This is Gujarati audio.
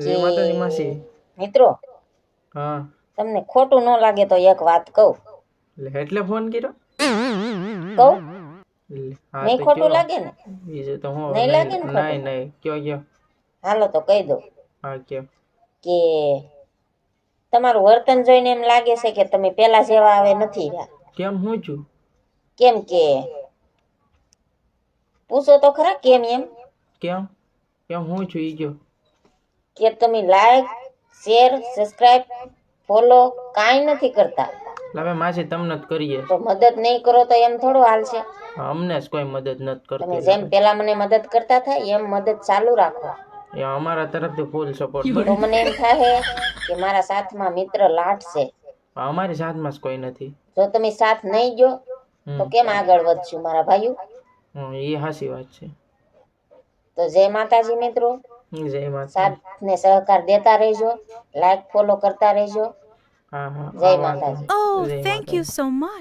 જય માતાજી માસી. મિત્રો હા તમને ખોટું ન લાગે તો એક વાત કહું. એટલે ફોન કર્યો. કહું હા નહીં તો ખોટું કયો. લાગે ને? બીજું તો હું નહીં લાગે ને ખોટું? નહીં કયો. હાલો તો કહી દઉં હા કયો. કે તમારું વર્તન જોઈને એમ લાગે છે કે તમે પેલા જેવા હવે નથી રહ્યા. કેમ હું છું? કેમ કે પૂછો તો ખરા કેમ એમ. કેમ કેમ હું છું ઈ કયો. કે તમે લાઈક શેર સબસ્ક્રાઇબ ફોલો કાંઈ નથી કરતા. લાવે માસી તમને જ કરીએ. તો મદદ નહીં કરો તો એમ થોડું હાલશે. અમને જ કોઈ મદદ નથી તમે કરતી. જેમ પેલા મને મદદ કરતા થાય એમ મદદ ચાલુ રાખો. એ અમારા તરફથી ફૂલ સપોર્ટ. તો મને એમ થાય કે મારા સાથમાં મિત્ર લાટ છે. અમારી સાથમાં જ કોઈ નથી. જો તમે સાથ નહીં ગયો તો કેમ આગળ વધશું મારા ભાઈઓ. એ હાસી વાત છે. તો જય માતાજી મિત્રો. જય માતા. સાથ ને સહકાર દેતા રહેજો, લાઈક ફોલો કરતા રહેજો. હા હા જય માતાજી. Oh, thank you so much.